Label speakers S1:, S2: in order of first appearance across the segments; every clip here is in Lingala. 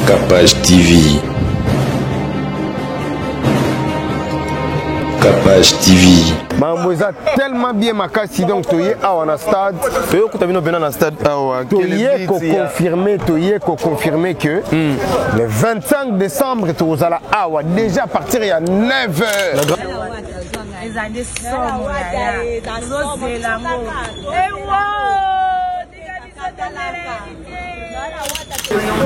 S1: Capage TV. Capage TV.
S2: Mamboza tellement bien makasi donc toye awa na stade.
S3: Toye ko tabino bena na stade awa.
S2: Toye ko confirmer que le 25 décembre tozala awa déjà à partir il y a 9h.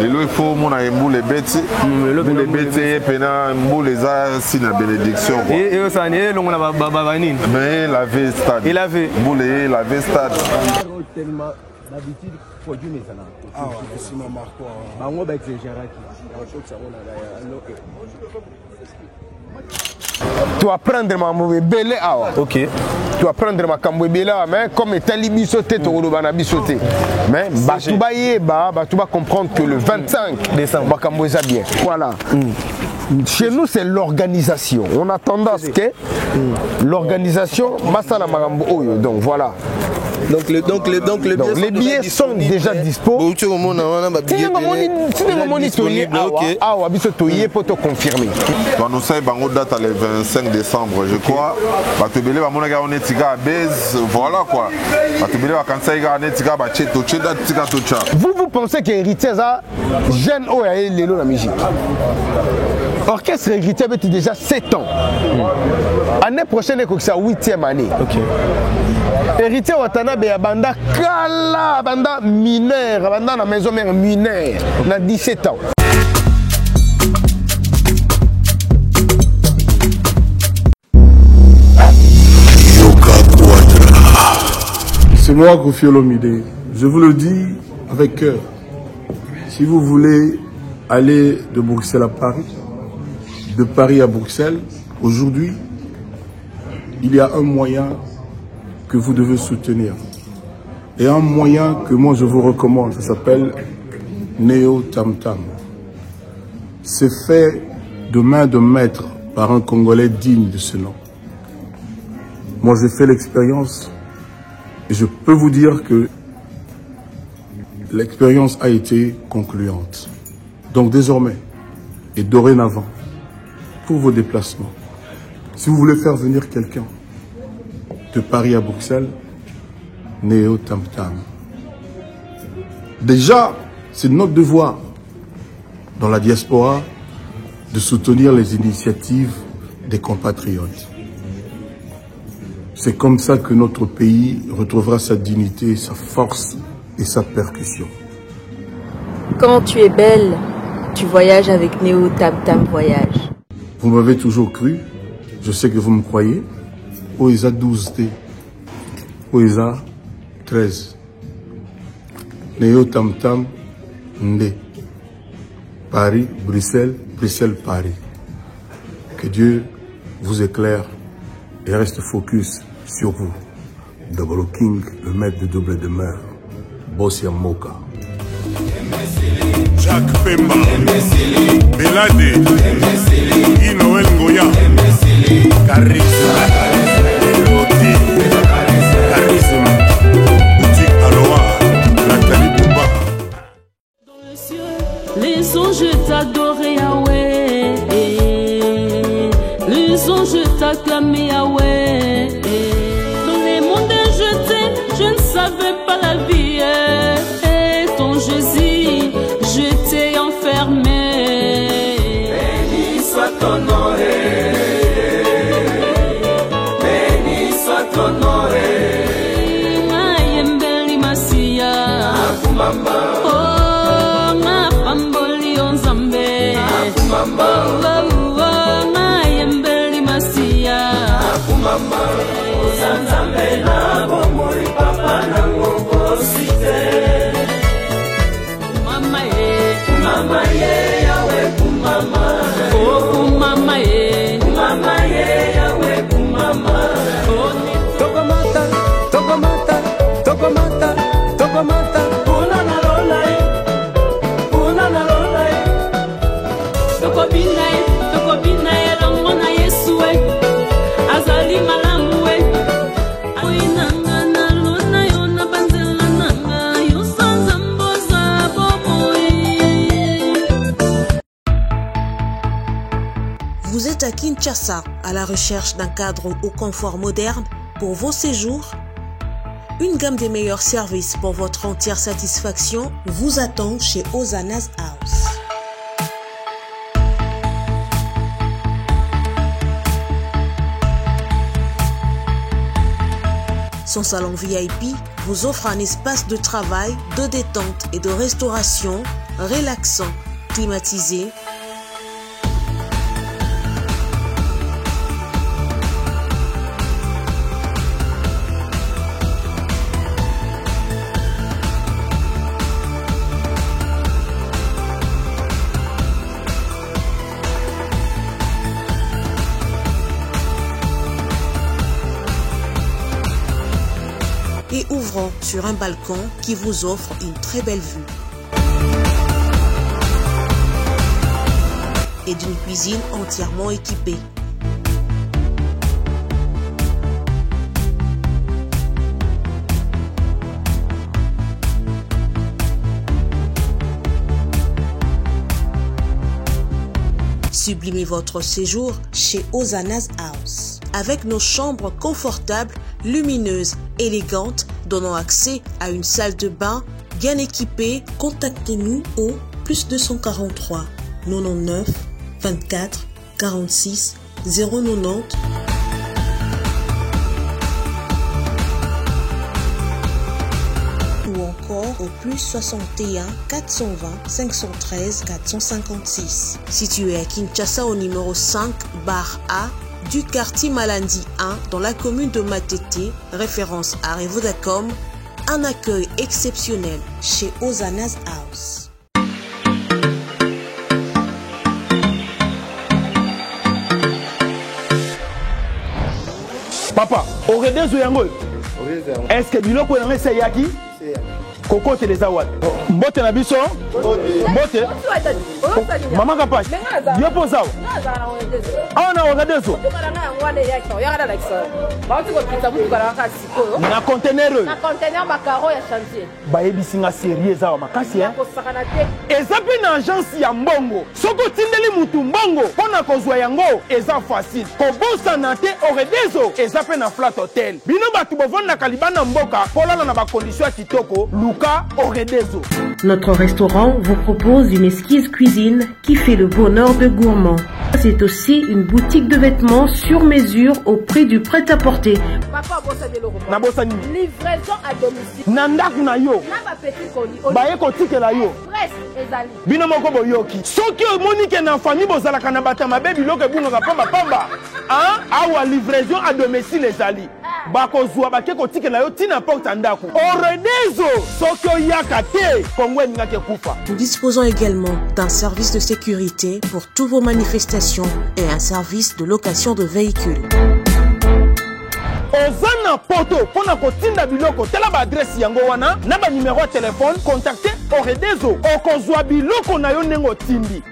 S4: Lelo il faut mon aimou les bêtes, les bêtes pena mou les a si la bénédiction.
S3: Et ça n'est long la babanine.
S4: Mais la vie stade.
S3: Il avait
S4: boulé la vie stade.
S5: D'habitude produit mes années. Ah ouais, c'est ma marque. Bah on va exagérer.
S2: Tu vas prendre ma mauvais belé awa.
S3: OK.
S2: Tu vas prendre ma camboué belé mais comme étant bisoté to robana bisoté. Mais tu vas comprendre que le 25 décembre ba camboué ça bien. Voilà. Chez nous, c'est l'organisation. On a tendance que l'organisation, donc voilà.
S3: Donc
S2: les billets sont déjà dispo. Si vous pour confirmer.
S4: Nous savons date le 25 décembre, je crois. Voilà quoi.
S2: Vous pensez que Héritier a jeune ou a l'élo la musique? Orchestre Héritier avait déjà 7 ans. L'année prochaine, c'est sa 8e année.
S3: Okay.
S2: Héritier Watanabe a banda kala, banda mineur, banda la maison mère mineur, na 17 ans.
S6: C'est moi, Koffi Olomide. Je vous le dis avec cœur. Si vous voulez aller de Bruxelles à Paris, de Paris à Bruxelles, aujourd'hui, il y a un moyen que vous devez soutenir. Et un moyen que moi je vous recommande, ça s'appelle Neo Tam Tam. C'est fait de main de maître par un Congolais digne de ce nom. Moi j'ai fait l'expérience et je peux vous dire que l'expérience a été concluante. Donc désormais et dorénavant, pour vos déplacements, si vous voulez faire venir quelqu'un de Paris à Bruxelles, Neo Tam Tam. Déjà, c'est notre devoir dans la diaspora de soutenir les initiatives des compatriotes. C'est comme ça que notre pays retrouvera sa dignité, sa force et sa percussion.
S7: Quand tu es belle, tu voyages avec Neo Tam Tam Voyage.
S6: Vous m'avez toujours cru, je sais que vous me croyez. Oisa 12T, Oisa 13. Neo Tam Tam Ndé. Paris, Bruxelles, Bruxelles, Paris. Que Dieu vous éclaire et reste focus sur vous. Double King, le maître de double demeure. Bossia Moka.
S8: Jacques Pemba, Belade, Inoël Ngoya, Charisme, Elodie, Charisme, Boutique Aloha, Nathalie Bouba.
S9: Dans le ciel, les anges t'adoraient Yahweh, les anges t'acclamaient Yahweh. Dans les mondes jetés, je ne savais pas la vie, et ton Jésus, je t'ai enfermé.
S10: Béni soit ton nom, béni soit ton nom.
S9: Mayembeli Masia,
S10: Akumamba,
S9: oh Mapamboli Onzambe,
S10: Akumamba,
S9: Mayembeli Masia,
S10: Akumamba, Ozanzambe na bomori papa na ngokosite. Kumama ye Yahweh kumama,
S9: oh kumama ye
S10: Yahweh kumama.
S5: Tokomata, tokomata, tokomata, tokomata.
S10: Una na lolai,
S9: tokobina ye longo na Yesu azali malamu oinanga na lona yo na banzela nanga yo sanza mboza boboye.
S11: Vous êtes à Kinshasa, à la recherche d'un cadre au confort moderne pour vos séjours? Une gamme des meilleurs services pour votre entière satisfaction vous attend chez Hosanna's House. Son salon VIP vous offre un espace de travail, de détente et de restauration relaxant, climatisé, et ouvrant sur un balcon qui vous offre une très belle vue. Et d'une cuisine entièrement équipée. Sublimez votre séjour chez Hosanna's House. Avec nos chambres confortables, lumineuses, élégantes, donnant accès à une salle de bain bien équipée, contactez-nous au +243 99 24 46 090 ou encore au +61 420 513 456. Situé à Kinshasa au numéro 5 bar A du quartier Malandi 1 dans la commune de Matete, référence à Revodacom, un accueil exceptionnel chez Hosanna's House.
S5: Papa, au redezo yango. Est-ce que biloko yango c'est yaki? Koko te les awad. Mbote na biso? Mbote? Mama kapash. Yo posao. Ah na redezo. Na conteneur.
S12: Na conteneur makaro ya chantier.
S5: Ba ebisinga sérieux za makasi hein. Ezapi na agence ya mbongo. Soko tindeli mutu mbongo pona kozwa yango eza facile. Kobosa na te au redezo ezapi na flat hotel. Bino batu bovanda kalibana mboka polala na ba condition kitoko.
S13: Notre restaurant vous propose une exquise cuisine qui fait le bonheur de gourmands. C'est aussi une boutique de vêtements sur mesure au prix du prêt-à-porter.
S12: Livraison à domicile.
S5: Nandak na yo. Baye kotike la yo. Bino moko boyoki. Soki omonike na famille bozalaka na batama bebi loke bunga pamba pamba. Hein? Awa livraison à domicile ezali. Bakozwa bake kotike la yo tina porte ndako. Oredezo soki oyaka te kongwe ngake kufa.
S11: Nous disposons également d'un service de sécurité pour toutes vos manifestations et un service de location de véhicules.
S5: Ozana poto pona kotinda biloko tela ba adresse yango wana na ba numéro de téléphone contactez Oredezo okozwa biloko na yo nengo tindi.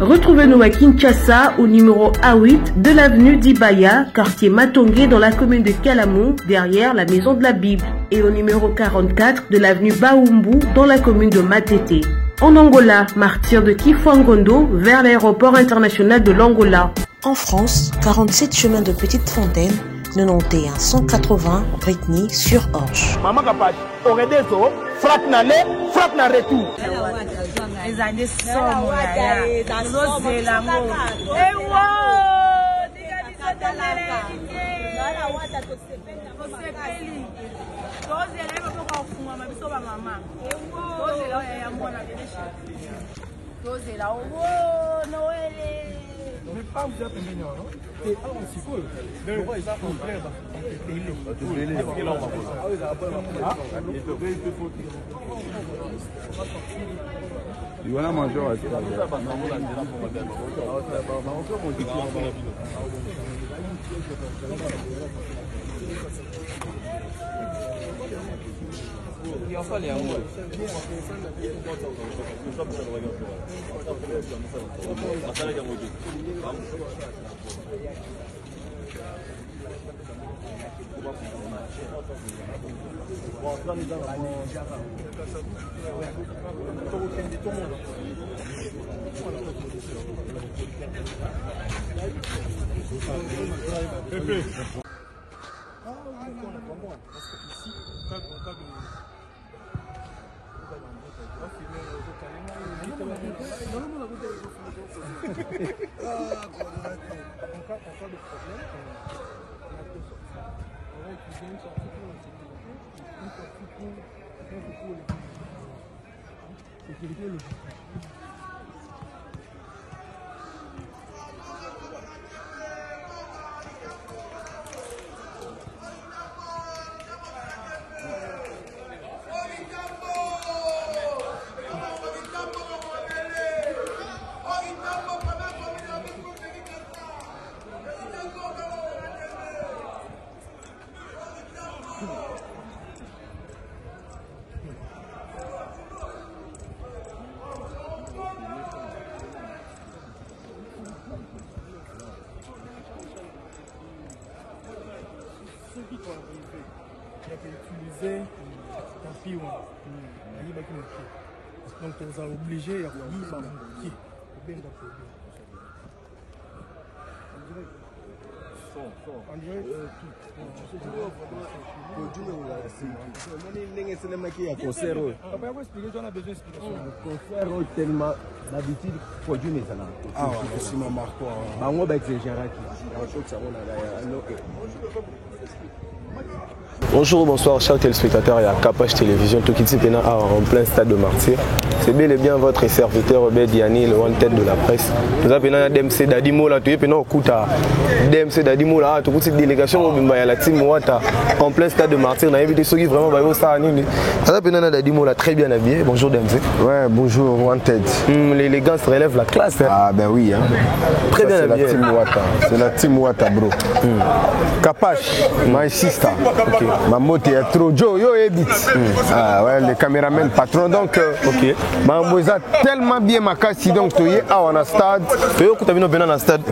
S13: Retrouvez-nous à Kinshasa au numéro A8 de l'avenue d'Ibaya, quartier Matongé dans la commune de Kalamou, derrière la maison de la Bible, et au numéro 44 de l'avenue Baoumbu dans la commune de Matete. En Angola, martyr de Kifuangondo vers l'aéroport international de l'Angola.
S11: En France, 47 chemin de Petite Fontaine, 91 180 Brittany sur Orge.
S5: Maman Kapash, Oredezo, frappe na le, frappe na retour.
S6: Voilà major.
S14: Donc on est obligé à
S3: Bonjour, bonsoir, chers téléspectateurs, il y a Capage Télévision, tout qui est en plein stade de Martyr. C'est bel et bien votre serviteur Robert Diani, le one-tête de la presse. Nous avons DMC Dadimo, là, tu es au Kouta. DMC Dadimo, là, toute cette délégation, la team Ouata, en plein stade de Martyr. On a invité ceux qui vraiment ça. Nous avons Dadimo, là, très bien habillé. Bonjour DMC.
S2: Ouais, bonjour, one-tête.
S3: L'élégance relève la classe. Hein.
S2: Ah, ben oui, hein.
S3: Très bien habillé.
S2: C'est la team Ouata, bro. Capage, my sister. Okay. Ma moto est trop Joe, yo et bit. Ah ouais, le caméraman patron donc OK. Ma moza tellement bien ma casse donc tu es à un stade.
S3: Tu es quand tu viens dans stade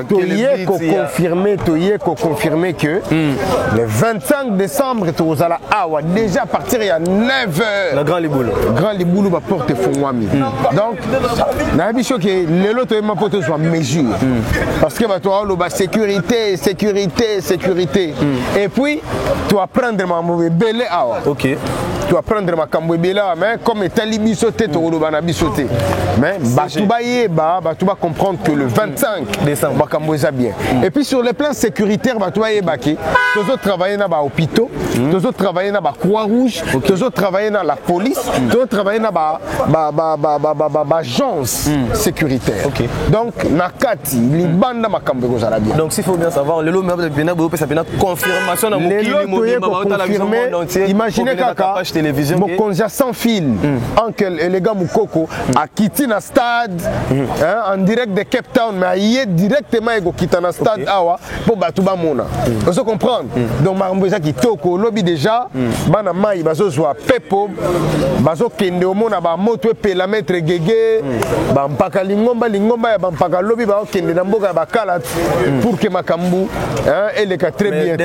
S2: tu es confirmer que le 25 décembre tu es à la Awa déjà partir il y a 9h.
S3: La Grand Liboulou.
S2: Grand Liboulou va porter Fongwami. Donc na bicho que les lots ma pote soit mesure. Parce que va toi la sécurité. Et puis tu vas prendre ma mauvais belé awa.
S3: OK.
S2: Tu vas prendre ma camboué mais comme étant libisoté tu vas bisoté. Mais tu vas comprendre que le 25 décembre camboué bien. Et puis sur le plan sécuritaire tu vas baki. Tu vas travailler dans les hôpitaux, tu vas travailler dans la Croix-Rouge, tu vas travailler dans la police, tu vas travailler dans l'agence sécuritaire. Donc nakati libanda makambo bien.
S3: Donc s'il faut bien savoir le lot ça confirmation dans mon
S2: imaginez kaka mokonzi sans fil les gars Moukoko a quitté le stade en direct de Cape Town mais il est directement quitté le stade awa pour batuba mona vous comprendre donc marambeza qui toko lobby déjà bana mai bazo zwa pepo bazo kende omona ba moto epela maître gege ba mpaka lingomba ya ba mpaka lobby ba kende na mboka ba kala pour que makambu elle est très bien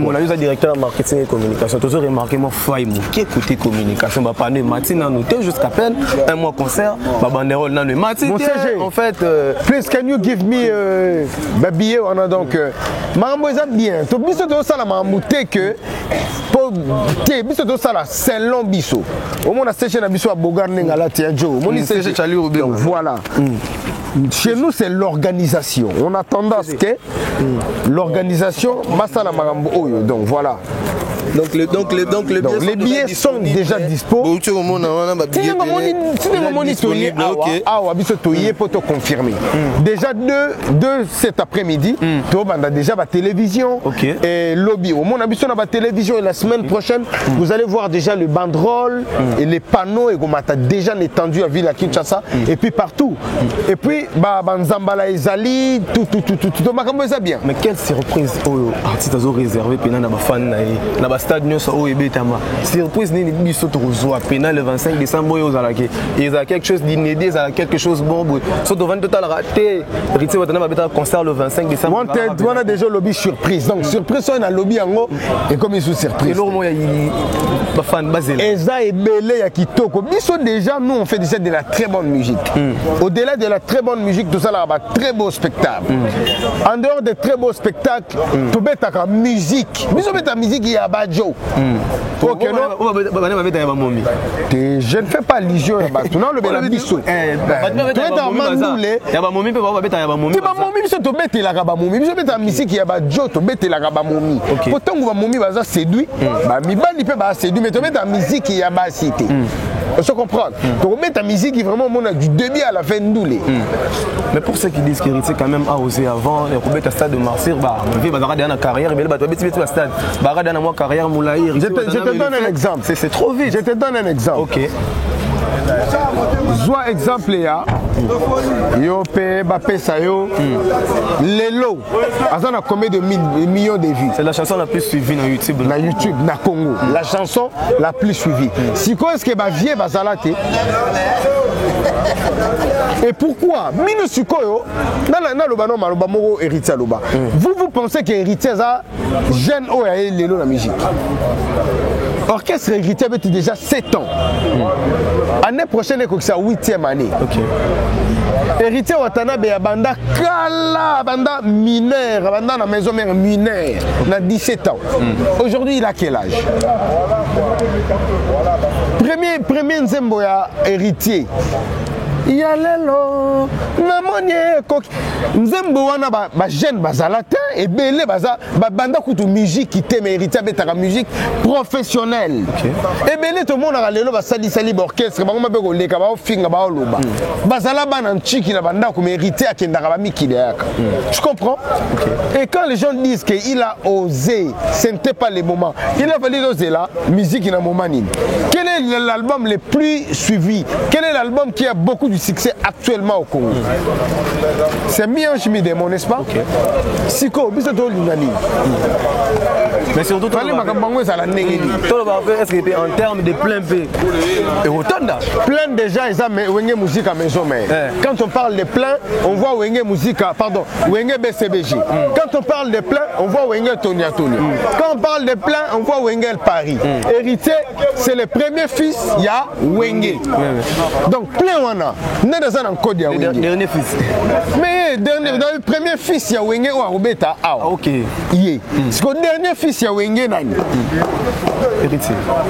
S3: on a eu un directeur marketing et communication toujours remarqué moi faille qui côté communication ba pas matin nous jusqu'à peine un mois concert ba banderole na le matin en fait
S2: please can you give me babillet on a donc marambeza bien to biso to sala mamute que pour te biso to sala selon biso au moins station na biso a bogar ngala tiajo moni station chali donc voilà. Chez nous, c'est l'organisation. On a tendance que l'organisation, donc voilà.
S3: Donc
S2: les billets sont déjà dispo. Pour te confirmer. Déjà deux cet après-midi, tu as déjà la télévision et lobby. Au moins, on a la télévision et la semaine prochaine, vous allez voir déjà le banderole et les panneaux et on a déjà étendu à Villa Kinshasa et puis partout. Et puis, Banzambala Ezali, tout, bien.
S3: Mais quelle surprise, artiste réservé, puis na ba fan na ba stade nyonso oyo ebetama surprise nini biso tokozwa pena le 25 décembre oyo ozalaki ezala quelque chose d'inédit ezala quelque chose bon boye so tovandi totalaka te héritier watana babeta concert le 25 décembre
S2: on a déjà lobby surprise donc surprise on a lobby yango et comme ils sont surprise
S3: eloko moya bafan bazela
S2: eza ebele ya kitoko biso déjà nous on fait de la très bonne musique au-delà de la très bonne musique tout ça là va très beau spectacle en dehors de très beau spectacle to betaka musique biso beta musique ya bajo OK non je ne fais pas allusion à bato non le bela biso
S3: ya ba momi pe ba beta ya ba momi
S2: ba momi biso to betelaka ba momi biso beta musique ya bajo to betelaka ba momi pourtant ba momi baza séduit ba mibali pe ba séduit mais to beta musique ya ba cité on se comprend to beta musique vraiment mon du début à la fin ndoulé
S3: mais pour ceux qui disent qu'Héritier quand même a osé avant et Robert stade de Marseille bah vie bazara dans carrière mais ba to beti la stade ba dans moi carrière moulaï
S2: je te donne un exemple
S3: c'est trop vite
S2: je te donne un exemple
S3: OK
S2: Zwa exemple ya yo pe bapesa yo lelo azana combien de millions de vues.
S3: C'est la chanson la plus suivie dans YouTube.
S2: Na YouTube na Congo, la chanson la plus suivie. Si quoi est-ce que ba vie bazalate? Et pourquoi mino sikoyo na loba no maloba moko héritier loba. Vous pensez que héritier ça jeune o ya lelo na musique. Orchestre héritier avait déjà 7 ans. Année prochaine, c'est sa 8e année.
S3: Okay.
S2: Héritier Watanabe a banda kala, banda mineur, banda na maison mère mineur, na 17 ans. Aujourd'hui, il a quel âge? Premier nzembo ya héritier. Yalelo namonye koki nzembo wana ba jeune bazala te ebele baza banda kutu musique qui mais héritier betaka musique professionnelle ebele to mona lelo basali orchestre bango mabe ko leka ba ofinga ba oloba bazala bana nchiki na banda ko héritier akendaka ba mikide yaka tu comprends et quand les gens disent que il a osé ce n'était pas le moment il a fallu oser la musique na moment nini quel est l'album le plus suivi quel est l'album qui a beaucoup de succès actuellement au Congo? C'est Mianche Midemo, n'est-ce pas? Siko, biso Lunani.
S3: Mais surtout, est-ce que en termes de plein P et autant
S2: plein déjà, ils ont Wenge musique à maison mère. Quand on parle de plein, on voit Wenge musique, pardon, Wenge BCBJ. Quand on parle de plein, on voit Wenge Tonia Tonia. Quand on parle de plein, on voit Wenge Paris. Héritier, c'est le premier fils, il y a Wenge. Donc plein on a.
S3: Le dernier fils.
S2: Mais le premier fils, il y a Wenge ou Arobeta.
S3: Ok.
S2: Parce que le dernier fils, il y a Wenge nani.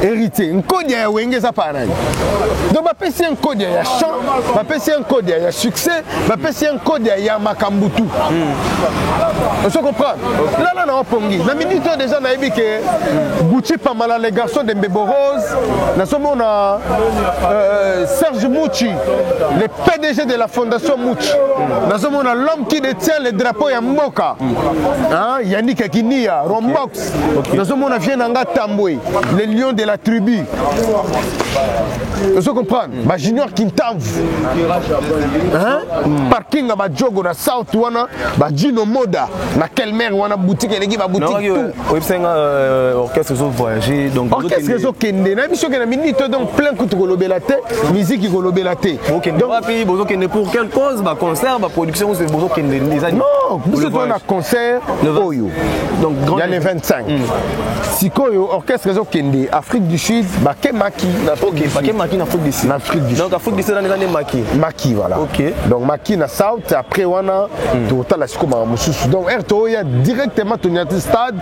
S2: Héritier. Un code, il y a Wenge Zapanani. Donc, je vais un code, il y a chant, je vais un code, il y a succès, je vais un code, il y a Makambutu. On se comprend? Là, on a pongi. La minute déjà, on a dit que Gucci pas mal les garçons de Mbebo Rose. On a Serge Mouchi, le PDG de la fondation Mouchi. On a l'homme qui détient le drapeau Yamboka. Yannick Akinia, Rombox. On a Vienanga Tamboué, les lions de la tribu. Vous comprenez? Junior Kintav. Parking à Badjogo, na South Wana, Gino Moda, na quelle mère Wana boutique, elle est boutique tout.
S3: Orchestre ont voyagé.
S2: Orchestre ont kende. Na biso kena minute donc plein coup de golobelate, musique qui golobelate.
S3: Donc pour quelle cause? Concert, production, c'est besoin kende.
S2: Non, vous êtes un concert Oyo. Donc il y a les 25. Sikoyo, orchestre ont kende. Afrique du Sud, Baké Maki.
S3: Ok, Baké Maki na Afrique du Sud. Donc Afrique du Sud, on est Maki.
S2: Maki, voilà.
S3: Ok.
S2: Donc Maki na South, après on a total la Siko Mamususu. Donc RTO, il y a directement Tonyati Stade.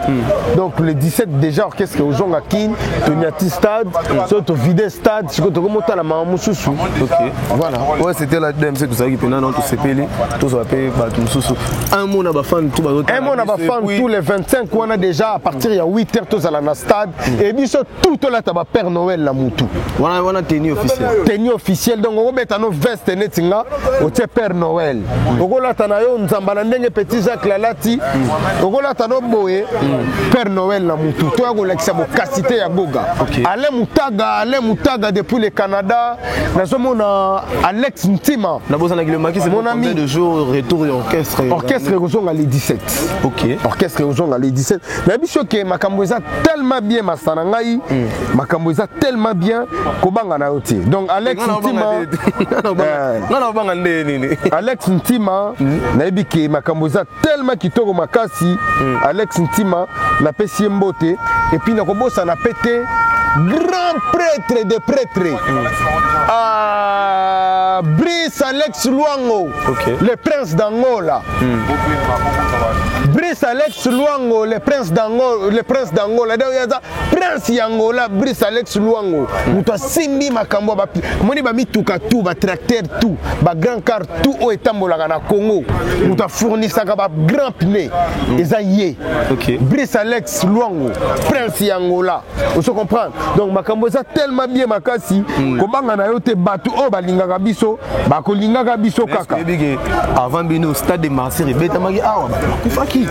S2: Donc le 17 déjà orchestre au Jonga Kin, Tonyati Stade, surtout Vide Stade, Siko Tokomota la Mamususu.
S3: Ok. Voilà. Ouais, c'était la DMC tout ça qui pendant tout ce pays, tout ça paye pas tout Mususu. Un mot n'a pas fan tout
S2: un mot n'a pas fan tous les 25 on a déjà à partir il y a 8 heures tous à la stade et puis tout là t'as Père Noël la Moutou.
S3: On a tenue officielle.
S2: Tenue officielle donc on met nos veste netinga au Père Noël. On là t'as yo nzambala ndenge petit Jacques Lalati. On là t'as no boye Père Noël la Moutou. Toi on l'exa bo capacité ya Goga. Ale Mutaga depuis le Canada. Nous sommes Alex Ntima.
S3: Na boza na le maki c'est mon ami de jour retour d'orchestre.
S2: Orchestre Rozonga les 17.
S3: Ok.
S2: Orchestre Rozonga les 17. Mais biso que Makamboza tellement bien Masanangai, Makamboza tellement bien Kobanga na oti. Donc Alex Ntima Alex Ntima na ebiki Makamboza tellement kitoko makasi Alex Ntima na pesi mbote et puis na kobosa na pété grand prêtre de prêtres. Brice Alex Luango, le prince d'Angola. Brice Alex Luango, le prince d'Angola. Prince Yangola, Brice Alex Luango. Nous avons simbi makambo ba moni ba mituka tout, ba tracteur tout, ba grand car tout au etambola na Congo. Nous avons fourni ça ba grand pneu. Ezaye. Brice Alex Luango, prince Yangola. Vous comprenez? Donc makambo ça tellement bien makasi kobanga na yo te batu o balingaka biso bakolingaka biso kaka
S3: avant bino au stade de Marseille rebeta maki awa kufaki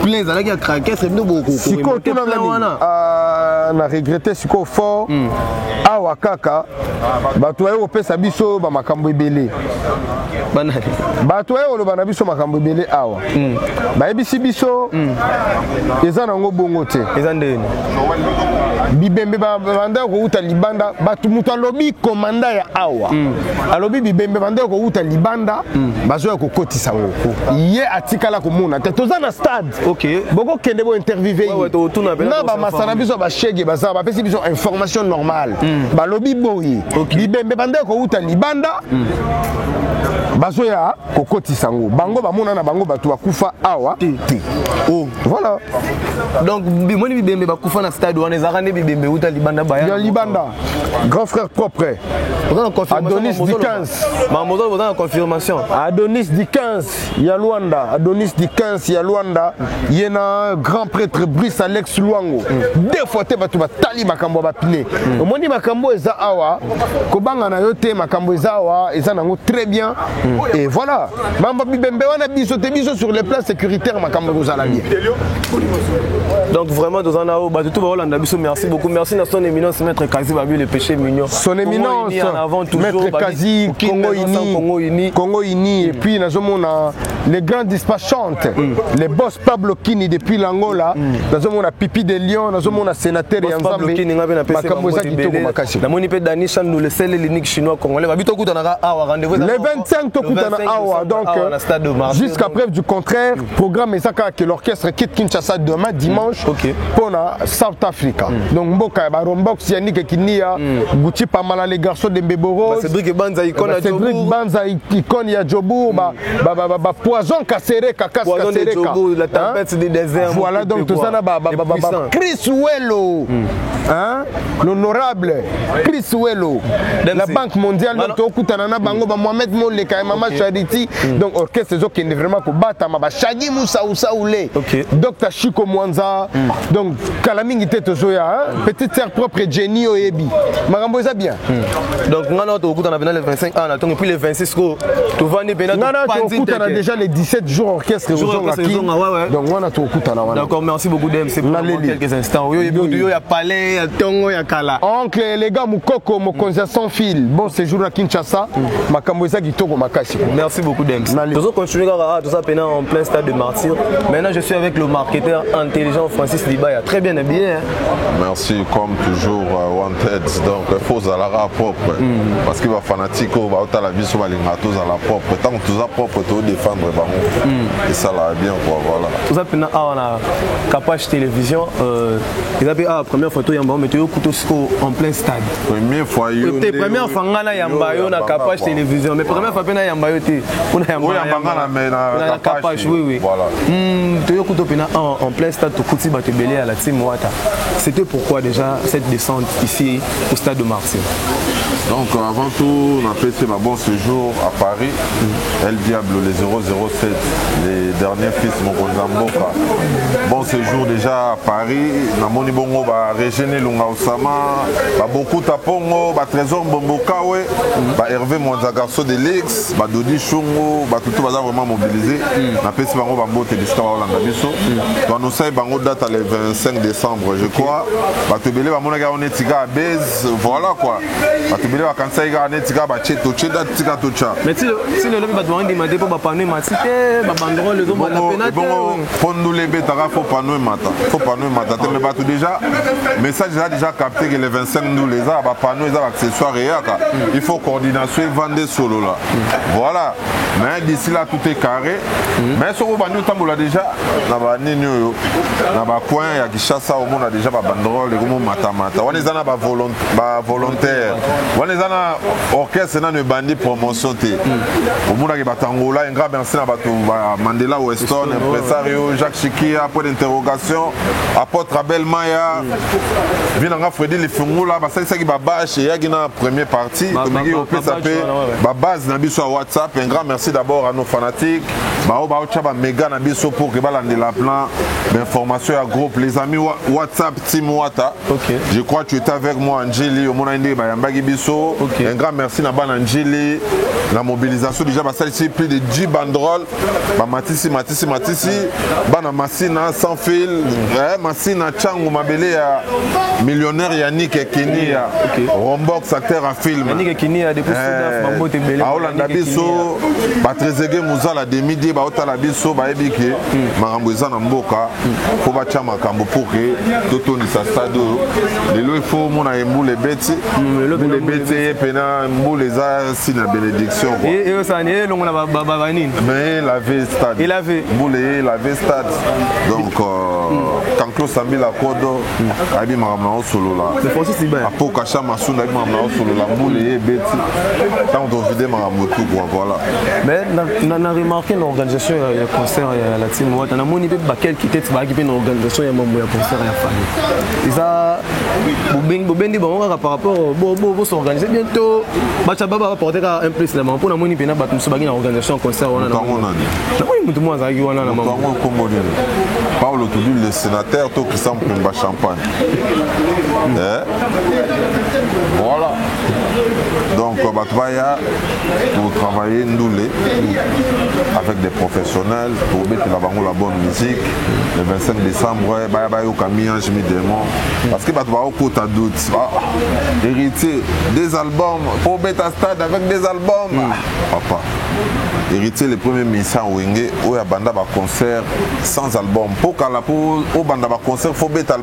S3: plein zalaki ya craquer c'est bino beaucoup
S2: siko tuna na regretter siko fort awa kaka batu ayo pesa biso ba makambo ebele
S3: banani
S2: batu ayo lo bana biso makambo ebele awa ba ebisi biso eza nango bongo te
S3: eza ndeni
S2: bibembe banda ko uta libanda batu muta lobi komanda ya awa alobi bibembe banda ko uta libanda bazo ko kotisa ngo ye atikala ko mona te tozana stade boko kende bo interviewer na ba masana biso ba shege baza ba pesi biso information normale ba lobi boyi bibembe banda ko uta libanda bazo ya ko kotisa ngo bango ba mona na bango batu bakufa awa voilà
S3: donc bimoni bibembe bakufa na stade wana ezakane bibembe uta libanda baya
S2: ya libanda grand frère propre Adonis du 15
S3: mamozo vous avez confirmation
S2: Adonis du 15 ya Luanda Adonis du 15 ya Luanda yena grand prêtre Brice Alex Luango deux fois te batu batali makambo ba pine omoni makambo eza awa kobanga na yo te makambo eza awa eza nango très bien et voilà mamba bibembe wana biso te biso sur les plans sécuritaires makambo kozala bien.
S3: Donc vraiment dans un ao tout Hollande biso merci beaucoup merci à son éminence maître Kazi Babi le péché mignon
S2: son éminence maître Kazi Congo Uni et puis nazomona les grands dispatchantes les boss Pablo Kini depuis l'Angola nazomona Pipi de Lyon nazomona sénateur ya Nzambe makambo za kitoko makasi
S3: na moni pe Danisha nous le seul l'unique chinois congolais babito kutana awa rendez-vous
S2: le 25 to kutana awa donc jusqu'à preuve du contraire programme ezaka que l'orchestre quitte Kinshasa demain dimanche pour la South Africa. Donc Mboka Barombox Yannick Kinia Gucci Pamala les garçons de Mbeboro
S3: Cédric Banza icône
S2: ya Djobour poison Kassere Kaka Kassere
S3: la tempête des déserts.
S2: Voilà donc tout ça Chris Wello l'honorable Chris Wello la Banque mondiale donc Kutanana Bango Mohamed Moleka Mama Charity donc orchestre qui est vraiment ko bata ma Shagi Moussa Oussaoulé Dr Chico Mwanza donc Kalamingi Tetozoya petite sœur propre Jenny Oyebi makambo eza bien
S3: donc ngana to kutana le 25 ans et puis le 26 ko to vandi bena
S2: to kutana déjà les 17 jours orchestre donc ngana to kutana wana
S3: d'accord merci beaucoup DMC pour quelques instants yo ya palais ya tongo ya kala
S2: oncle les gars Mukoko Mokonza sans fil bon séjour à Kinshasa makambo eza kitoko makasi
S3: merci beaucoup DMC toujours continuer tout ça pendant en plein stade de Martyr. Maintenant je suis avec le marketeur intelligent Francis Libaya très bien habillé
S4: merci comme toujours Wanted donc il faut à la propre parce que les fanatiques va la vie sur les matos à la propre tant que tout ça propre tout défendre et ça là bien quoi voilà
S3: tout ça pendant on a Capage télévision ils avaient première photo yamba mais tu couteau en plein stade
S4: première fois
S3: première fois ngana yamba yo na Capage télévision mais première fois pena yamba yo te on a yamba na Capage oui voilà tu couteau pena en plein stade to kuti batebelé à la team Wata c'était pourquoi déjà cette descente ici au stade de Marseille.
S4: Donc avant tout, on a fait un bon séjour à Paris, El Diablo, les 007, les derniers fils Mokonzamboka. Bon séjour déjà à Paris, na moni bongo ba Régéné Lunga Osama, ba beaucoup tapongo, ba Trésor Bombokawe, ba Hervé Mwanza Garçon de l'Ex, ba Dodi Chongo, ba tout bazar vraiment mobilisé. Na pesi bango bango Télisca Hollande biso. Donc nous savons bango date le 25 décembre je crois. Ba tebele ba mona ga on etiga à Bez, voilà quoi. bato bele bakanisa ika netika bache toche datika tocha
S3: mais si le lobby bato bandi mate po bapano matite babandrol les hommes la penate
S4: bon pondule betaka faut pano mata te mais bato déjà message déjà capté que les 25 nous les a bapano les accessoires et il faut coordination et vendre solo là voilà mais d'ici là tout est carré mais sur bandi tambola déjà na ba nini yo na ba coin ya Kinshasa au monde a déjà ba bandrol les gros mata on les a ba volontaire on les a orchestre na ne bandi promotion te au monde a batangola un grand merci na bato Mandela Weston impresario Jacques Chikia point d'interrogation apôtre Abel Maya vinanga Freddy Lifungula basalisa ki babache ya gina première partie tomingi au PSAP ba base na biso WhatsApp un grand merci d'abord à nos fanatiques ba ocha ba méga na biso pour que balande la plan d'information à groupe les amis WhatsApp Team Wata. Je crois que tu étais avec moi Angeli au mona inde ba yambagi biso un grand merci na ban Angeli la mobilisation déjà ba salisi plus de 10 banderoles ba matisi bana masina sans fil masina changu mabele ya millionnaire Yannick Ekini Rombox acteur à film
S3: Yannick Ekini a depuis Mambote Belé
S4: Aolanda biso Batrezege Muzala demidi ba otala biso ba ebike makambo eza na mboka ko ba chama kambo pour que totoni sa stade lelo il faut mona embule beti le beti pena mbule za sina bénédiction
S3: et ça né longo na baba nini
S4: mais la ve stade
S3: il avait
S4: mbule la ve stade donc quand Claude Sambila Kodo abi makambo na solo la
S3: le français c'est bien
S4: pour kacha masunda abi makambo na solo la mbule beti tant de vidéo makambo tout voilà
S3: mais on a remarqué l'organisation du concert à la team Wata na moni be bakel qui tête ba qui une organisation ya mambo ya concert ya famille isa bobendi bango par rapport bo s'organiser bientôt bacha baba va porter un plus la pour na moni pena bato so bagina organisation concert wana na moni mutu mo azaki wana na mambo
S4: Paulo Tudu le sénateur to qui s'en prend champagne voilà donc Batbaya pour travailler Ndoulé avec des professionnels pour mettre la bonne musique le 25 décembre Baya au Camille Jimmy Démon parce que Batbaya au côté doute héritier des albums pour mettre à stade avec des albums papa héritier le premier ministre Wenge où a banda ba concert sans album pour kala pour au banda ba concert faut mettre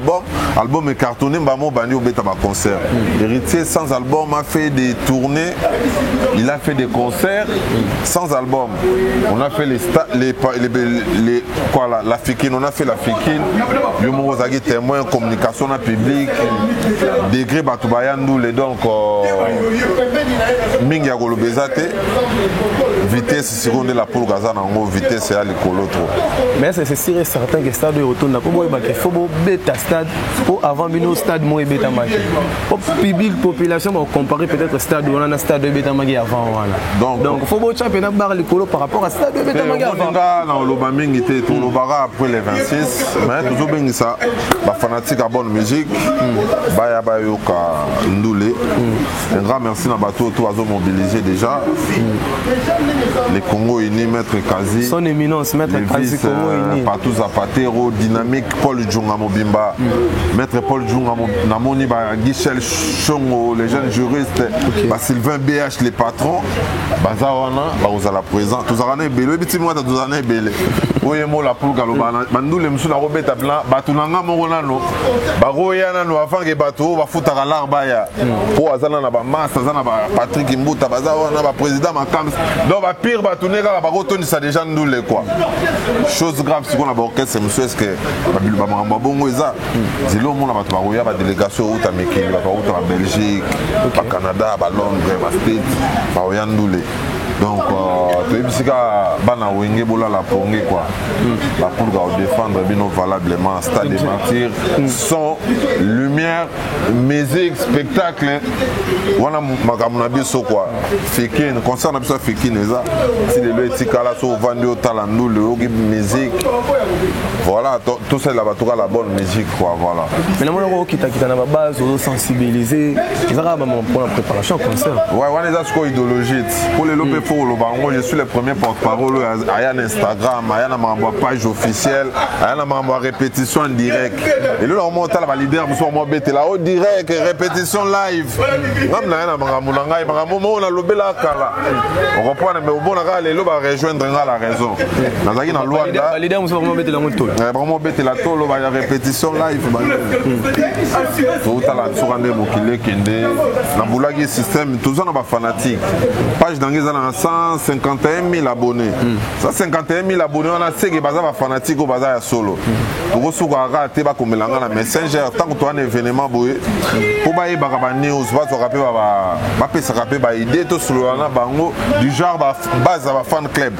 S4: album et cartonné ba mo bandi au beta ba concert héritier sans album a fait des tournées il a fait des concerts sans album on a fait les quoi la fikine on a fait la fikine yo mo zaki témoin communication na public degré batubaya ndule donc mingi ya kolobezate vitesse seconde la pour Gaza nango vitesse à l'écolo trop
S3: mais c'est sûr et certain que stade retourne na pour il faut beta stade pour avant bino stade mo beta match pour public population on comparer peut-être stade on a stade beta magi avant donc faut beau championnat bar l'écolo par rapport à stade beta magi avant
S4: na loba mingi te to lobara après les 26 mais toujours bien ça ba fanatique à bonne musique baya bayoka ndule un grand merci na bateau tout azo mobiliser déjà les Congo unis maître Kazi
S3: son éminence maître Kazi Congo unis
S4: partout Zapatero dynamique Paul Djunga Mobimba maître Paul Djunga Namoni ba Guichel Chongo les jeunes juristes ba Sylvain BH les patrons bazawana ba ozala présent tozarana belé biti moi tozarana belé oyemo la pour galoba bandule msuna robeta blanc batunanga mongonano ba royana no avant que bato ba futaka larba ya po azana na ba massa azana ba Patrick Mbuta bazawana ba président Makam donc ba pire batuneka ba rotoni ça déjà ndule quoi chose grave si on a ba orchestre monsieur est-ce que ba mamba bongo eza zelo mona bato ba roya ba délégation uta mekili ba uta ba Belgique ba Canada ba Londres ba States ba oyandule donc toyebisika bana wenge bola la ponge quoi la pour défendre bino valablement stade des martyrs son lumière musique spectacle wana makamuna biso quoi fikine concert na biso fikine za si le etikala so vandi au talando le ogi musique voilà tout ça là ba toka la bonne musique quoi voilà
S3: mais na mona ko kita na ba base au sensibiliser ils va pour la préparation concert
S4: ouais wana za sko idéologie pour les lopé pour le bango je suis le premier porte-parole aya na Instagram aya na mambo page officielle aya na mambo répétition en direct et là on monte la leader muso mo betela au direct répétition live ngam na aya na mambo na ngai mambo mo na lobela kala on comprend mais au bon na lelo ba rejoindre la raison nazaki na Luanda
S3: leader muso mo betela mo tolo
S4: vraiment betela tolo ba répétition live ba tout à la sourande mokile kende na bulagi système tous on ba fanatique page d'angeza na 151 000 abonnés 151 000 abonnés on a seki baza ba fanatique baza ya solo to suka rate ba komelanga na messenger tant que toi un événement boye pour ba yeba ba news ba to rapper ba pesa rapper ba idée to solo na bango du genre ba base ba fan club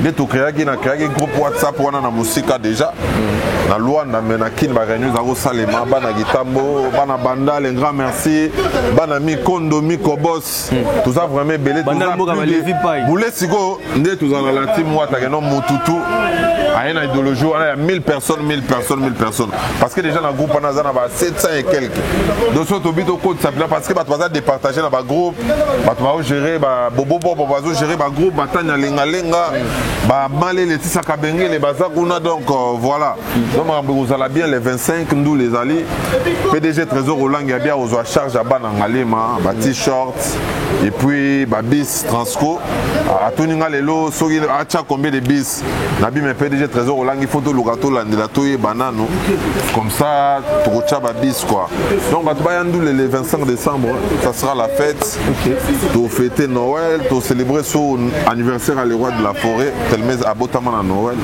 S4: de to créer na créer groupe WhatsApp wana na musika déjà na Luanda mais na kin ba réunion za ko salema bana gitambo bana bandal un grand merci bana mi kondo mi kobos tout ça vraiment belé boulé siko ndé tout dans la team wata que non mututu a une idéologie on a 1000 personnes parce que déjà dans groupe on a 700 et quelques donc so to bito code ça parce que ba to départager dans ba groupe ba to gérer ba bobo gérer ba groupe ba tanya lenga ba malé les tisa kabengé les bazakuna donc voilà donc vous allez bien les 25 nous les alliés PDG Trésor Roland a bien aux charge à banangalema ba t-shirt et puis ba bis transco à toninga lelo soki acha combien de bis nabi me PDG Trésor Roland il faut to lokato landela toye banano comme ça tocha ba bis quoi donc ba bayandou le 25 décembre ça sera la fête to fêter Noël to célébrer son anniversaire à le roi de la forêt telmez abotama na Noël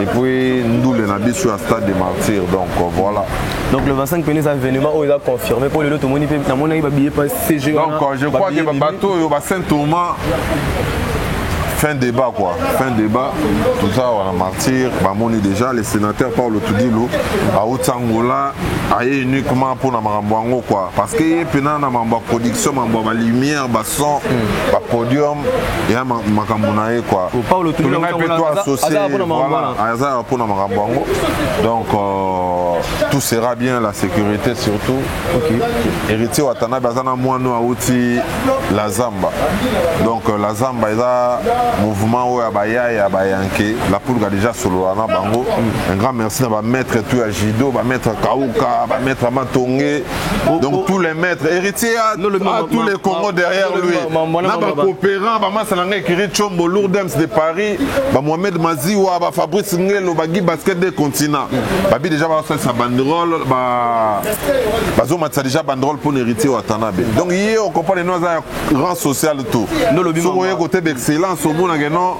S4: et puis nous le nabi sur un stade des martyrs donc voilà.
S3: Donc le 25 pénis événement où il a confirmé pour le lot moni na mona il va billet pas CG.
S4: Donc je crois que bateau au bassin Thomas fin débat quoi, fin débat, tout ça on a martyr, bamoni déjà les sénateurs Paul Tudilo à Otsangola aille uniquement pour na marambango quoi parce que pena na mamba production mamba lumière ba son ba podium et makambo nae quoi.
S3: Paul Tudilo
S4: associé voilà, aza pour na marambango. Donc tout sera bien, la sécurité surtout. Héritier Watana bazana moino auti la Zamba. Donc la Zamba est là mouvement où abaya et abayanke la poule a déjà solo ana bango. Un grand merci à maître tout à Jido, à maître Kauka, à maître Matongé. Donc tous les maîtres héritiers à tous les Congos derrière lui. Naba coopérant, ba masalanga Kiri Chombo Lourdems de Paris, ba Mohamed Maziwa, ba Fabrice Ngelo, ba Guy Basket des continents. Babi déjà ba sa banderole, ba zo matsa déjà banderole pour héritier Watanabe. Donc hier on comprend les noirs rang social tout. Sur le côté d'excellence au monde non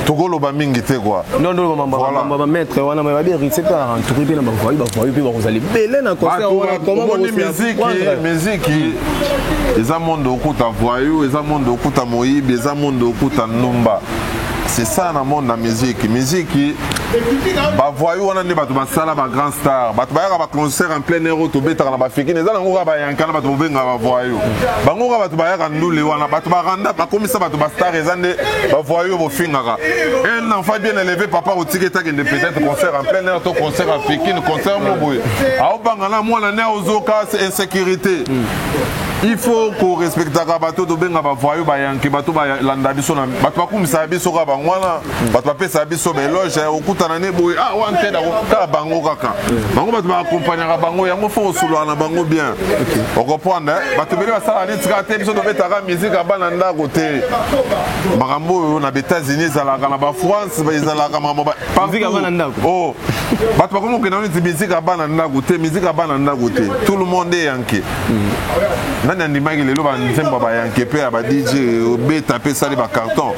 S4: Togolo ba mingi te quoi.
S3: Non non maman maître wana ma bien héritier par entouré bien ba voyer puis vous allez belé na concert wana comment
S4: musique eza monde okuta voyou eza monde okuta moyibi eza monde okuta numba. C'est ça dans le monde de la musique. Musique, bah voyons on a des bateaux basala ba grand star. Bateaux ba concert en plein air au Tobet dans la Fiki. Les gens on va yanka bateaux venga ba voyons. Ba on va bateaux ba nous les wana bateaux ba randa ba comme ça bateaux ba star ezande ba voyons bo fingara. Un enfant bien élevé papa au ticket tag de peut-être concert en plein air to concert à Fiki, concert moboy. A obangala moi na na ozoka c'est insécurité. Il faut qu'on respecte la bateau de benga ba voyou ba yanki bateau ba landa biso na bateau ba kumisa biso ka bangwana bateau ba pesa biso beloge okutana ne boy ah wante da ka bango kaka bango bateau ba accompagner ka bango yango faut solo na bango bien on comprend bateau bele ba sala ni tika te biso do betaka musique abana nda côté makambo na États-Unis za la ba France ba izala ka mambo ba
S3: musique abana nda
S4: oh bateau ba komo ke na ni musique abana nda côté musique abana nda côté tout le monde est yanké nani magi lelo ba nzemba ba yankepe ba DJ be taper ça les ba carton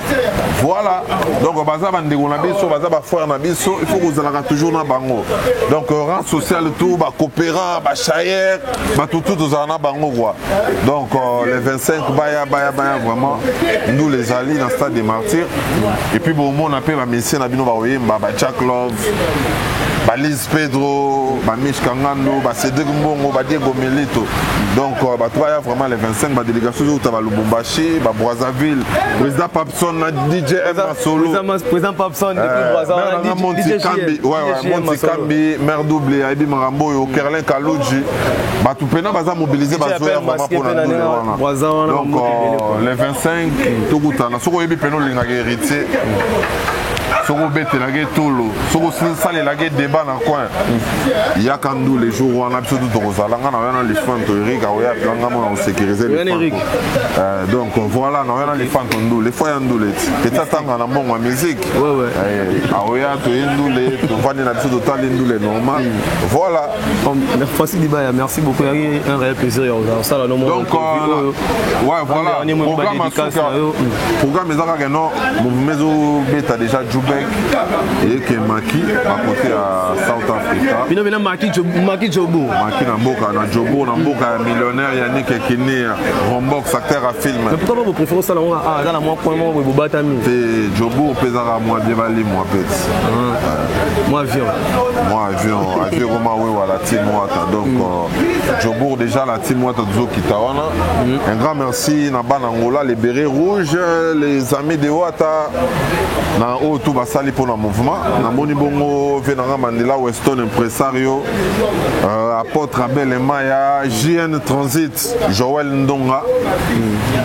S4: voilà donc baza ba ndeko na biso baza ba frère na biso il faut que vous allez toujours na bango donc rang social tout ba coopérant ba chayer ba tout na bango quoi donc les 25 baya vraiment nous les alliés dans stade des martyrs et puis bon on appelle ba messie na bino ba oyemba ba Jack Love Balise Pedro, Mich Kangando, Cédric Mbongo, Diego Melito. Donc, il y a vraiment les 25 délégations où tu vas Lubumbashi, Brazzaville, président Papson, DJ M. Solo.
S3: Président Papson, depuis
S4: Monti Kambi, Mère Double, Aibi Marambo, Kerlin Kalouji. Tu peux pas mobiliser vraiment pour la donc, les 25, tout le temps, ce qu'on a héritier. Soko bete la guerre tolo, soko sale la guerre débat dans coin. Il y a quand nous les jours où on a besoin de Rosa, là on a les fans de Eric, on a sécurisé les fans. Donc voilà, on a les fans de nous, les fois on nous les. Peut-être qu'on a bon en musique. Ouais. Aoya to nous les, to vendre la besoin de temps nous les normal. Voilà.
S3: Merci Dibaya, merci beaucoup, un réel plaisir. Ça là non.
S4: Donc ouais voilà. Programme ezaka non, mouvement beta déjà Djoubek et qui est Maki à côté à South Africa.
S3: Puis non, Maki Jobo.
S4: Maki Namboka, Namboka millionnaire, Yannick Ekine, Rombox, acteur à film.
S3: Mais pourquoi vous préférez ça dans la mois point moi vous battez
S4: c'est Jobo pesara moi dévalé moi peut-être.
S3: Moi avion
S4: Roma la team Wata. Donc Jobo déjà la team Wata Zo Kitawana. Un grand merci na Banangola les bérets rouges, les amis de Wata. Na haut tout basali pour le mouvement. Na moni bongo venanga Mandela Weston impresario, apôtre Abel Emaya, JN Transit, Joël Ndonga,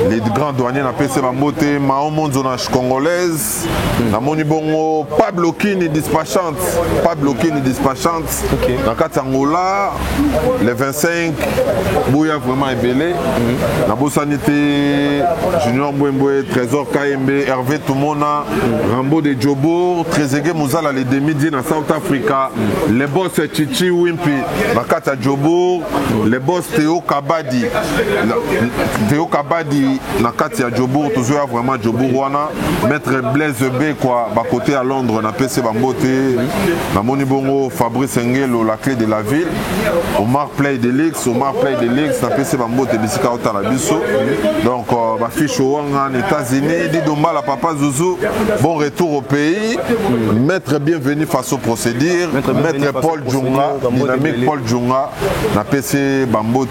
S4: les grands douaniers na PC Bambote, Mahomo Zonage congolaise. Na moni bongo Pablo Kini dispatchante, na Katangola, les 25, Bouya vraiment ébélé. Na Bosanité, Junior Mbouemboué, Trésor KMB, Hervé Toumona, Rambo de Jobo, Trezeguet Mouzala, les demi-dits dans South Africa, les boss Chichi Wimpi, dans Kata Jobo, les boss Théo Kabadi, dans Kata Jobo, toujours vraiment Jobo Rwana, Maître Blaise B, quoi, à côté à Londres, on a PC Bambote, dans Monibongo, Fabrice Ngelo, la clé de la ville, Omar Play de l'X, dans PC Bambote, Bissika Otalabiso, donc, ma fiche au en États-Unis, Didomba, la papa Zouzou, bon retour au pays, maître bienvenu face aux procédures, maître Paul Djunga, dynamique Paul Djunga, na PC Bambote,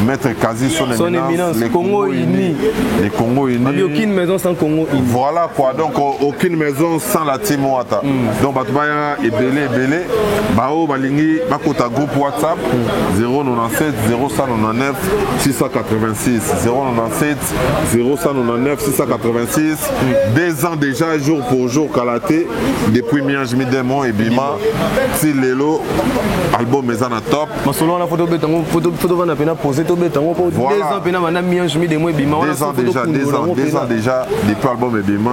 S4: maître Kazi son éminence, les Congo unis. Les Congo unis.
S3: Aucune maison sans Congo unis.
S4: Voilà quoi, donc aucune maison sans la team Wata. Donc Batubaya est belé, Bao Balingi, Bakota groupe WhatsApp 097 0199 686 097 0199 686 2 ans déjà jour pour jour Kalaté depuis Mianj Midemon et Bima si Lelo album Mezana top
S3: Masolo la photo betango photo va na pena poser to betango pour 2 ans pena mana Mianj Midemon et Bima
S4: 2 ans déjà depuis album et Bima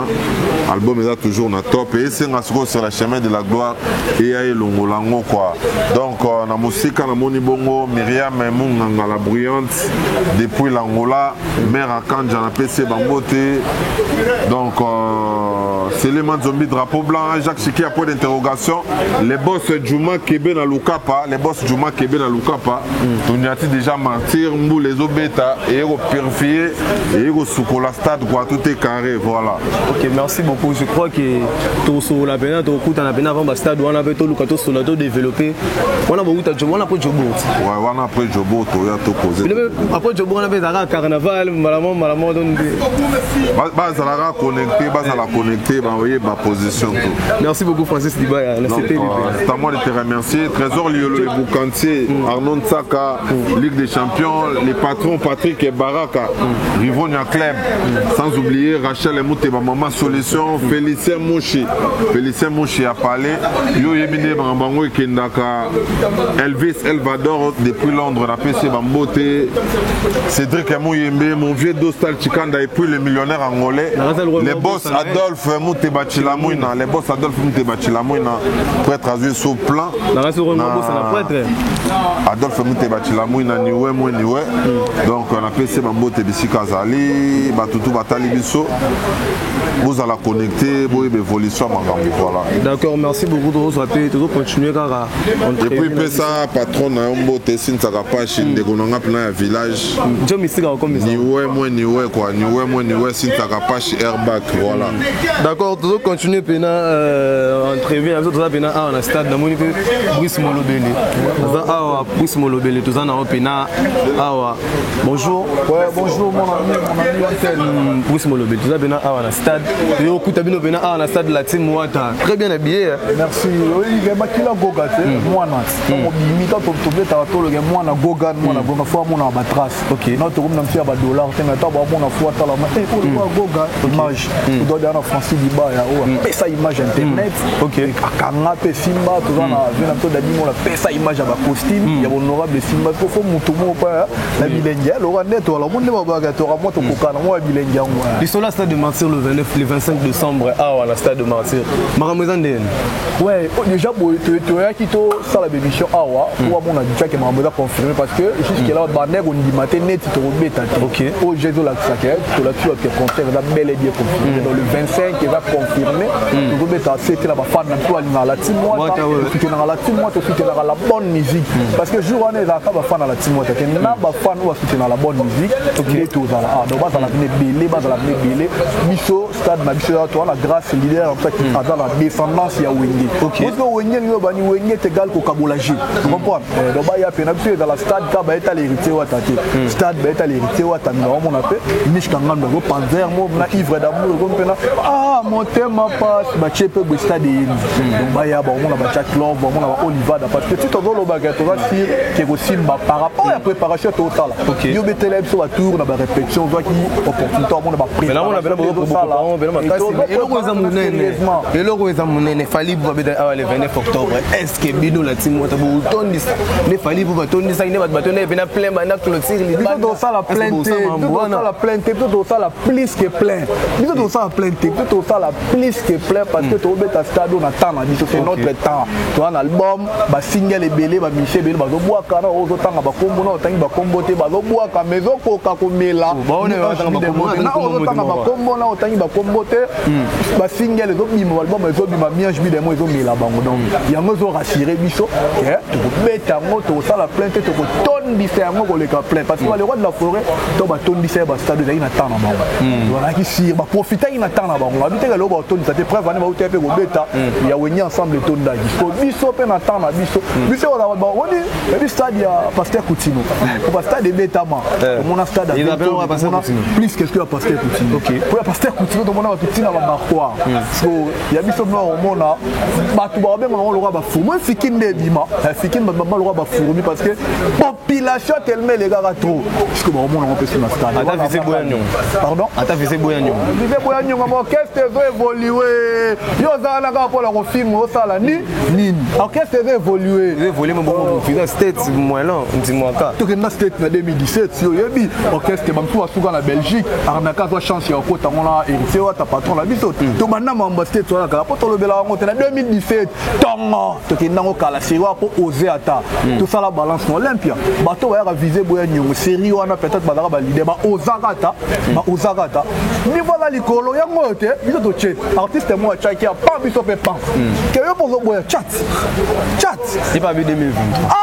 S4: album Mezana toujours na top et c'est sur la chemin de la gloire et aïe longolango quoi donc na musique na moni bongo Myriam Munganga la bruyante depuis l'Angola mère Akanja na PC Bambote donc c'est les Manzombi drapeau blanc Jacques Chiki à point d'interrogation les boss Djouma Kebe na Lukapa Tonyati déjà mentir mbou les obeta et purifier et sous la stade quoi tout est carré voilà.
S3: Ok merci beaucoup je crois que tout sur la peine tout coup na peine avant le stade on avait tout le cadeau sur la tout développé on a beaucoup de Jobo on a pas Jobo
S4: ouais on a après Jobo tout ya tout posé
S3: après Jobo on avait un carnaval malamment donc
S4: base à la connecter bah voyez ma position tout.
S3: Merci beaucoup Francis Dibaya
S4: c'est à moi de te remercier Trésor Liolo les Boukantier Arnaud Nsaka Ligue des Champions les patrons Patrick et Baraka Rivonia Club sans oublier Rachel et Mouteba Maman Solution Félicien Mouchi a parlé Yo Yemine Bambango et Kendaka Elvis Elvador depuis Londres la PC Bambote Cédric Mouyembe mon vieux Dostal Chikanda et puis le millionnaire angolais les boss Adolphe Mouteba Chilamouina les boss Adolphe Mouteba Chilamouina prêtre à jouer sur plan Adolphe Mouteba Chilamouina niwe donc on a PC Bambote Bissika Zali Batutu Batali Bisso vous allez connecter vous avez évolution voilà.
S3: D'accord merci beaucoup de vous souhaiter toujours continuer car
S4: et puis ça patron na Mbote Sintaka Pachi de Gonanga plein village
S3: Dieu mystique comme ça
S4: niwe Sintaka Pachi airbag voilà.
S3: D'accord, tu dois continuer à entrevue avec toi dans le stade. Brice Molobele. Brice Molobele, tout ça dans bonjour.
S15: Ouais, bonjour mon ami Antel.
S3: Brice Molobele, tout ça dans le stade. Tu as bien dans le stade de la team Ouattara. Très bien habillé.
S15: Merci. Oui, il y a Makila Goga, moi na. Mon quand on trouve ta tolo le moi na Goga, moi na Goga fois moi na batras. OK. Notre room na fiya ba dollar, tena ta ba moi na fois ta la ma. Eh pour Goga image. Tu dois dans Francis Diba ya o. Pesa image internet. OK. Akanga pe Simba tout ça na vient to dadi mo la pesa image ba costume, ya honorable Simba ko fo mutu mo pa la bilengia, le rwanda to la monde ba ba to ra mo to kokana mo bilengia mo.
S3: Ils sont là stade de Martyr le 29 le 25 décembre à la stade de Martyr. Maramozanden.
S15: Ouais, déjà tu as quitté ça la bémission awa pour mon déjà que Maramouza confirmé parce que jusqu'à là baner on dit matin net tu rebeta. OK. Au Jésus la sacré, tu l'as tu as tes concerts va bel et bien confirmé dans le 25 il va confirmer. Tu rebeta c'était la fan na toi dans la team moi tu dans la team moi tu dans la bonne musique parce que jour on est là pas fan dans la team moi tu na ba fan ou tu dans la bonne musique. OK tout ça là. Donc bas la belé bas la belé biso stade na biso toi la grâce leader en fait dans la descendance ya Wenge. OK. Parce que Wenge ni ba ni Wenge est égal ko Kabolaji. Tu comprends? Donc ba ya pena biso dans la stade ka ba eta l'héritier wa tate. Stade ba eta l'héritier wa tami on a fait niche kangam do panzer mo na ivre d'amour comme pena mon thème passe ba chepe bu stade donc ba ya ba on a ba chat club ba on a Olivada parce que tu te donnes le bagage tu vas dire que go simba par rapport à la préparation totale. OK. Yo betele biso wa tour na ba répétition doit qui opportunité on a ba
S3: mais là on a bien et le roi Zamunene fallait pour le 29 octobre. Est-ce que Bino la team Ouattara tourne ça ne fallait pour tourner ça il va bâtonner bien plein maintenant clôture les
S15: tout ça la plainte tout ça la plainte tout ça la plus que plein tout ça la plainte tout ça la plus que plein parce que tu au stade on attend na biso c'est notre temps tu as un album ba single belé ba Michel belé ba zo boa kana o zo tanga ba kombo na otangi ba kombo te ba zo boa ka mezo ko ka komela
S3: on est tanga ba
S15: kombo na otangi ba kombo te ba single zo bima album zo bima miage bi demo zo mela bango donc yango zo rassurer biso que tu beta moto ça la plainte te ko ton différemment ko le ka plainte parce que le roi de la forêt to ba ton différent ba stade de ina tana bango voilà qui si ba profiter ina tana bango habiter le ba ton ça te preuve va ba te ko beta ya wenye ensemble ton da biso pe na tana biso on a ba on dit le stade ya Pasteur Coutinho pour ba stade beta ma mon stade
S3: il appelle on Pasteur Coutinho
S15: plus qu'est-ce que Pasteur Coutinho. OK pour Pasteur Coutinho to mona tout tina ba quoi so ya biso no mona ba tu ba ben on le roi ba fou moi fikinde bima fikinde ba le roi ba fou parce que population tellement les gars trop parce que ba mona on peut sur la stade
S3: ata fise boyanyo
S15: pardon
S3: ata fise boyanyo
S15: orchestre veut évoluer yo za na ka pour le film au sala ni orchestre veut évoluer
S3: mais bon final state moi là dis-moi ka
S15: to que na state na 2017 yo yebi orchestre ba mtu asuka na Belgique arnaka to chance ya ko tangola héritier wa ta patron la biso to manna mamba state to la ka po to lobela ngo na 2017 tongo to ke nango kala sewa po oser ata tout ça la balance Olympia bato wa ya viser boya nyongo série wana peut-être ba ba leader ba ozakata ni voilà likolo ya ngote biso to chet artiste moi chaki a pas biso pe pan que yo pour boya chat
S3: c'est pas 2023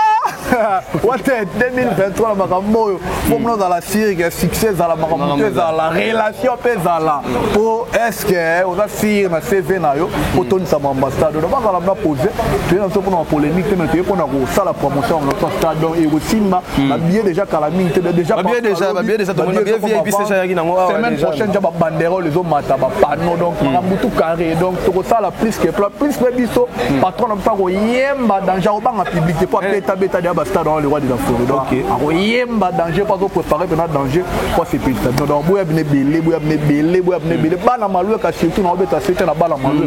S15: what 2023 makambo pour dans la série que succès dans la makambo dans la relation pesala pour est-ce que on a fir na CV na yo pour ton sa ambassade on va la poser tu es dans ce pour polémique mais tu es pour ça la promotion notre stade donc et aussi ma bien déjà calamité déjà
S3: bien déjà tout le monde bien VIP c'est ça qui na moi
S15: semaine prochaine j'ai ba bandérole les autres mata ba panneau donc makambo carré donc tout ça la plus que biso patron na pas yemba danger au banga public pour beta stade dans le roi de la forêt donc yemba danger pas préparer pendant danger pour ces pays donc boya bne belé bana malou ka surtout na beta c'était na bala malou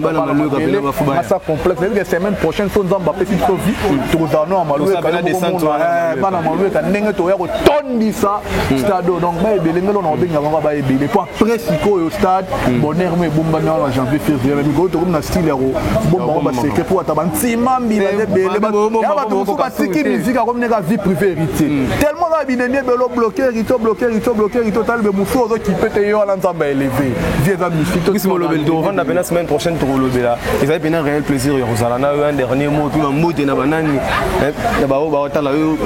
S15: ça complexe mais semaine prochaine son zamba petit vie tout dans no malou bana malou ka ndenge to ya ko tondi ça stade donc ba belé ngelo na benga ba belé pour après siko au stade bonheur mais bomba na janvier février mais go to comme na style ro bomba ba secret pour atabantima mbila belé ba ba to ko ba siki musique comme une vie privée hérité. Tellement là, il est bloqué, rito, tal, mais Moussou, qui peut te yon l'ensemble élevé. Viens à musique.
S3: Qu'est-ce que le Beldo, on a la semaine prochaine pour le Bela. Ils avaient bien un réel plaisir, Rosalana, un dernier mot, puis un mot de Nabanani. D'abord,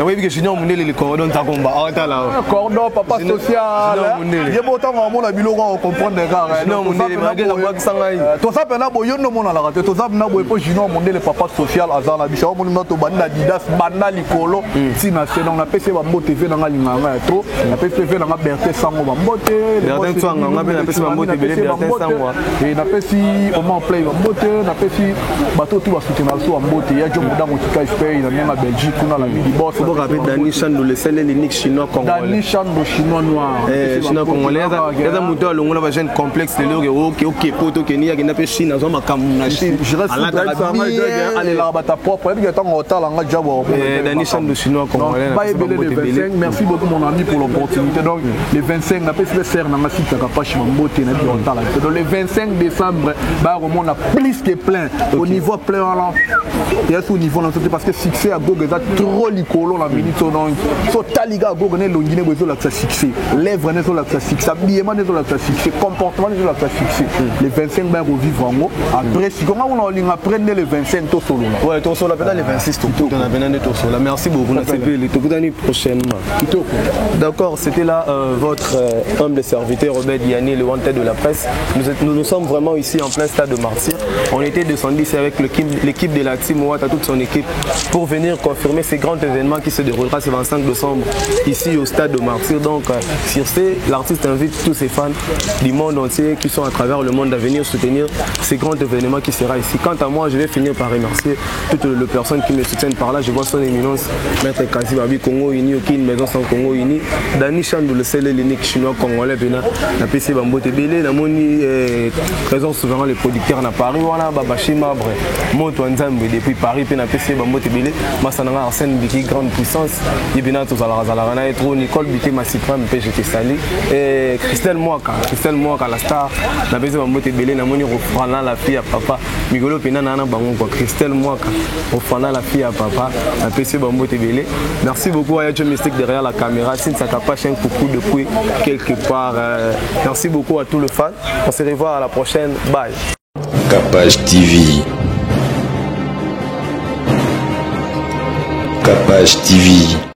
S3: oui, que Junior Mounel, les cordons, t'as combat.
S15: Cordon, papa social. Il y a autant de monde à Bilo, on comprend des gars.
S3: Non, Mounel, malgré la boîte sans aïe.
S15: Tout ça, pendant que yon ne m'en a la raté, tout ça, n'a pas Junior Mounel, le papa social, Azan, la bichon, mon autre banda Didas, Banda Licolo, si on a PC, on a TV dans la ligne, trop, on a PC dans la Berthe Sango, on a beauté, on a PC dans la beauté, et on a PC, on m'a play, on a beauté, on a PC, bateau tout va soutenir en beauté, il y a John Bouddha, mon petit Spain, il y a la Belgique, on a la midi boss.
S3: Il faut rappeler Dani Chandou, le seul unique chinois congolais.
S15: Dani Chandou, chinois noir.
S3: Chinois congolais, il y a un mouton, on a un gène complexe, le logo, ok, poto, Kenya, qui n'a pas Chine, on a comme Chine.
S15: Je reste allez là, ta propre, il y a tant de retard, on a déjà
S3: Dani Chandou, chinois congolais.
S15: Merci beaucoup, mon ami, pour l'opportunité. Donc, les 25, on a fait le serre dans ma site, on a pas chez mon beauté, donc, le 25 décembre, on a plus que plein. Au niveau plein, il y a tout niveau, parce que succès à Gogo, c'est trop licolo, la minute, so taliga Gogo, on est l'ongine, on a succès. Lèvres, on a succès. Habillement, on a succès. Comportement, on a succès. Les 25, on revivre en haut. Après, si on a ligne, après, les 25, tout solo.
S3: Ouais, tout solo, les 26, tout on a bien tout solo. Merci beaucoup, on a CP, les tout l'année prochainement. D'accord, c'était là votre humble serviteur Robert Diani, le wanted de la presse. Nous sommes vraiment ici en plein stade de Martyr. On était descendu ici avec l'équipe de la team Ouatta, toute son équipe, pour venir confirmer ces grands événements qui se déroulera ce 25 décembre ici au stade de Martyr. Donc, sur ce, l'artiste invite tous ses fans du monde entier qui sont à travers le monde à venir soutenir ces grands événements qui sera ici. Quant à moi, je vais finir par remercier toutes les personnes qui me soutiennent par là. Je vois son éminence, Maître Kasi Babi, Congo Uni, aucune maison sans Congo Uni. Dani Chandou, le seul l'unique chinois congolais, la PC Bambote Bélé, la Moni, présent souvent les producteurs à Paris, voilà, Babachi Mabre, Montoanzambe depuis Paris, puis la PC Bambote Bélé, Massananga Arsène Biki, grande puissance, Yébina Tozalarana, Etro, Nicole Biki, Massipram, PGT Sali, et Christelle Mouaka, la star, la PC Bambote Bélé, la Moni Rofrana, la fille à papa, Migolo Pinana Bango, Christelle Mouaka, Rofrana, la fille à papa, la PC Bambote Bélé. Merci beaucoup à Yadjo Mystique derrière la caméra, si ça capache un coucou depuis quelque part. Merci beaucoup à tous les fans. On se revoit à la prochaine. Bye.
S1: Capage TV. Capage TV.